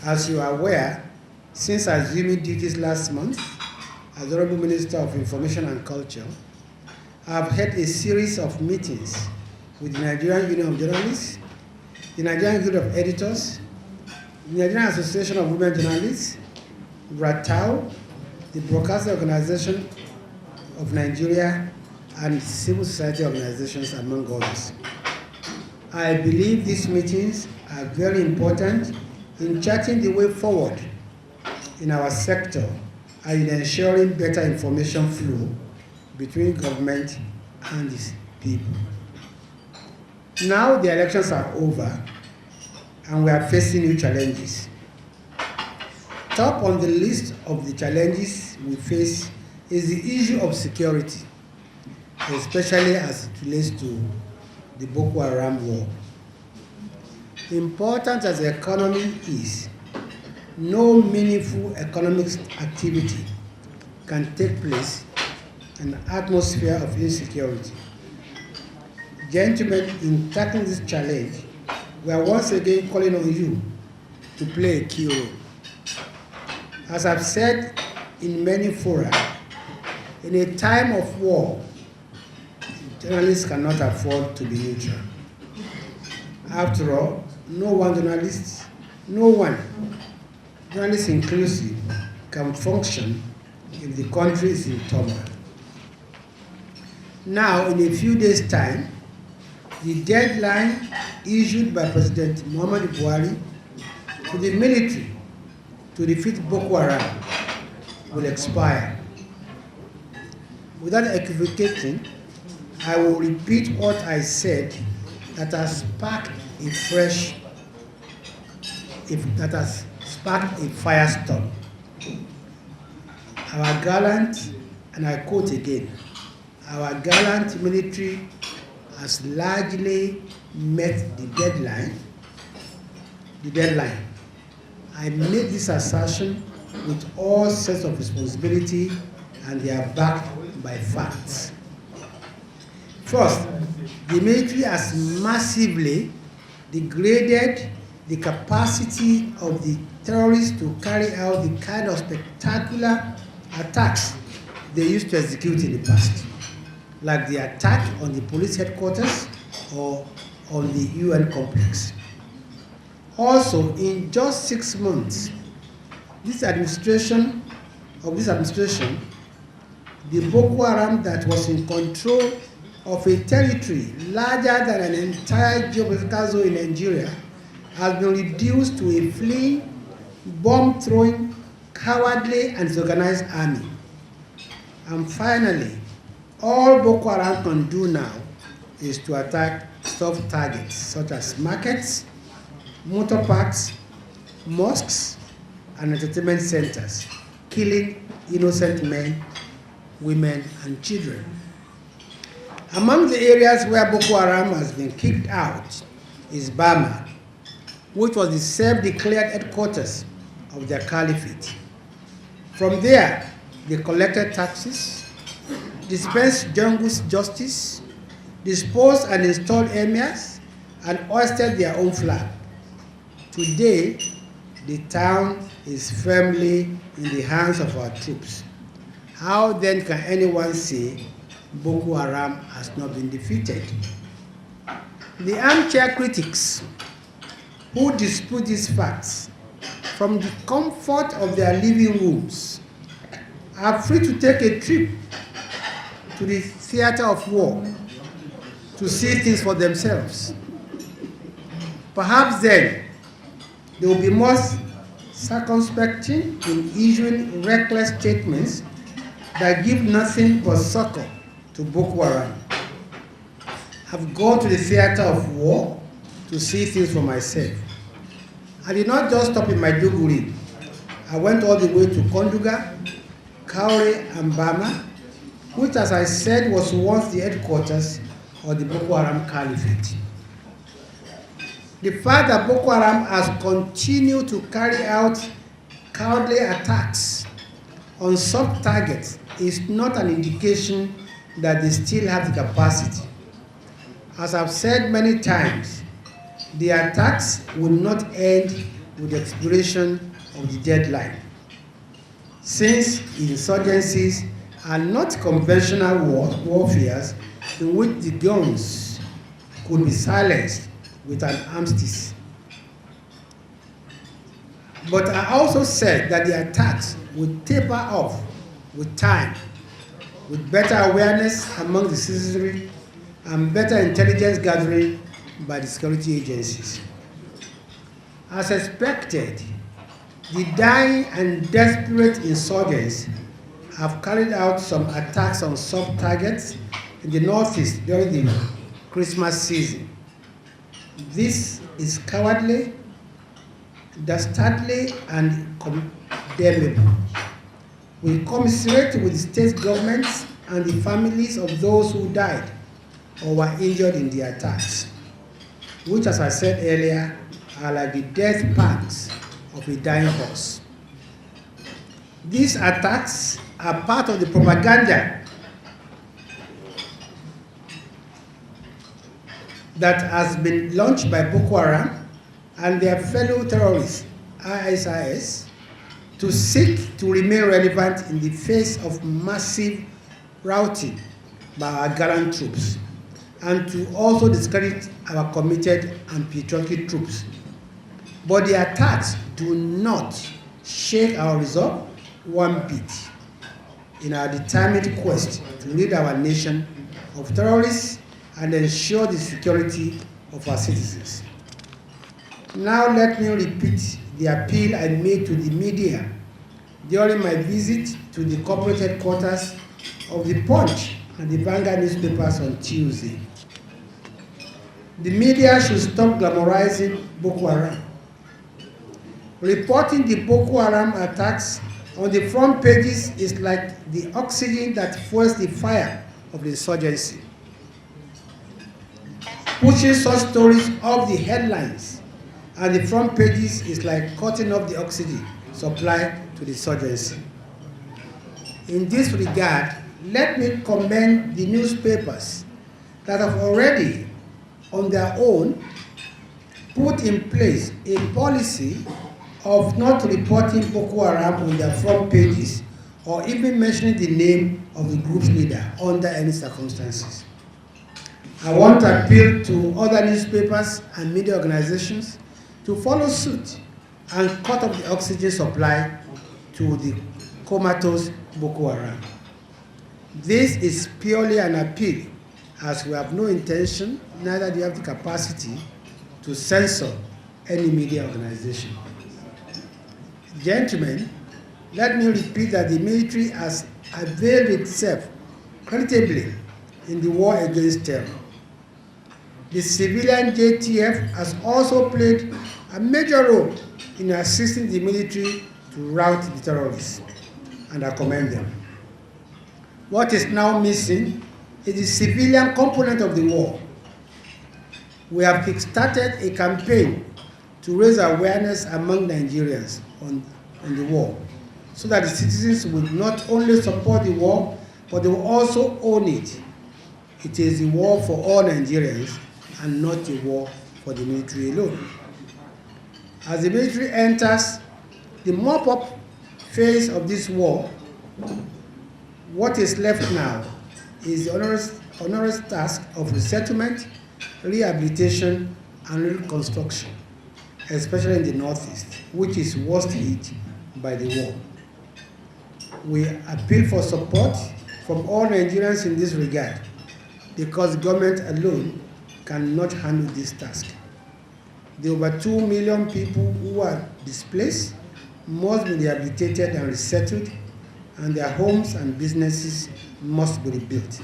As you are aware, since assuming duties last month as Honorable Minister of Information and Culture, I have had a series of meetings with the Nigerian Union of Journalists, the Nigerian Guild of Editors, the Nigerian Association of Women Journalists, RATAO, the Broadcasting Organization of Nigeria, and civil society organizations, among others. I believe these meetings are very important in charting the way forward in our sector and in ensuring better information flow between government and its people. Now the elections are over and we are facing new challenges. Top on the list of the challenges we face is the issue of security, especially as it relates to the Boko Haram war. Important as the economy is, no meaningful economic activity can take place in an atmosphere of insecurity. Gentlemen, in tackling this challenge, we are once again calling on you to play a key role. As I've said in many fora, in a time of war, journalists cannot afford to be neutral. After all, no one journalist inclusive, can function if the country is in turmoil. Now, in a few days' time, the deadline issued by President Muhammad Buhari to the military to defeat Boko Haram will expire. Without equivocating, I will repeat what I said that has sparked a firestorm. Our gallant, and I quote again, our gallant military has largely met the deadline. I make this assertion with all sense of responsibility, and they are backed by facts. First, the military has massively degraded the capacity of the terrorists to carry out the kind of spectacular attacks they used to execute in the past, like the attack on the police headquarters or on the UN complex. Also, in just 6 months, this administration, the Boko Haram that was in control of a territory larger than an entire geographical zone in Nigeria has been reduced to a fleeing, bomb-throwing, cowardly and disorganized army. And finally, all Boko Haram can do now is to attack soft targets such as markets, motor parks, mosques, and entertainment centers, killing innocent men, women, and children. Among the areas where Boko Haram has been kicked out is Bama, which was the self-declared headquarters of their caliphate. From there, they collected taxes, dispensed jungle justice, disposed and installed emirs, and hoisted their own flag. Today, the town is firmly in the hands of our troops. How then can anyone say Boko Haram has not been defeated? The armchair critics who dispute these facts from the comfort of their living rooms are free to take a trip to the theater of war to see things for themselves. Perhaps then they will be more circumspect in issuing reckless statements that give nothing but succor to Boko Haram. I've gone to the theater of war to see things for myself. I did not just stop in Maiduguri. I went all the way to Konduga, Kaure, and Bama, which, as I said, was once the headquarters of the Boko Haram Caliphate. The fact that Boko Haram has continued to carry out cowardly attacks on soft targets is not an indication that they still have the capacity. As I've said many times, the attacks will not end with the expiration of the deadline, since insurgencies are not conventional warfares in which the guns could be silenced with an armistice. But I also said that the attacks would taper off with time, with better awareness among the citizenry and better intelligence gathering by the security agencies. As expected, the dying and desperate insurgents have carried out some attacks on sub-targets in the Northeast during the Christmas season. This is cowardly, dastardly, and condemnable. We commiserate with the state governments and the families of those who died or were injured in the attacks, which, as I said earlier, are like the death pangs of a dying horse. These attacks are part of the propaganda that has been launched by Boko Haram and their fellow terrorists, ISIS, to seek to remain relevant in the face of massive routing by our gallant troops, and to also discredit our committed and patriotic troops. But the attacks do not shake our resolve one bit in our determined quest to rid our nation of terrorists and ensure the security of our citizens. Now let me repeat the appeal I made to the media during my visit to the corporate headquarters of the Punch and the Vanguard newspapers on Tuesday. The media should stop glamorizing Boko Haram. Reporting the Boko Haram attacks on the front pages is like the oxygen that fuels the fire of the insurgency. Pushing such stories off the headlines and the front pages is like cutting off the oxygen supply to the insurgency. In this regard, let me commend the newspapers that have already, on their own, put in place a policy of not reporting Boko Haram on their front pages or even mentioning the name of the group's leader under any circumstances. I want to appeal to other newspapers and media organizations to follow suit and cut off the oxygen supply to the comatose Boko Haram. This is purely an appeal, as we have no intention, neither do we have the capacity to censor any media organization. Gentlemen, let me repeat that the military has availed itself creditably in the war against terror. The civilian JTF has also played a major role in assisting the military to rout the terrorists, and I commend them. What is now missing is the civilian component of the war. We have kickstarted a campaign to raise awareness among Nigerians on the war, so that the citizens will not only support the war, but they will also own it. It is a war for all Nigerians and not a war for the military alone. As the military enters the mop-up phase of this war, what is left now is the onerous task of resettlement, rehabilitation, and reconstruction, especially in the Northeast, which is worst hit by the war. We appeal for support from all Nigerians in this regard, because government alone cannot handle this task. The over 2 million people who are displaced must be rehabilitated and resettled, and their homes and businesses must be rebuilt.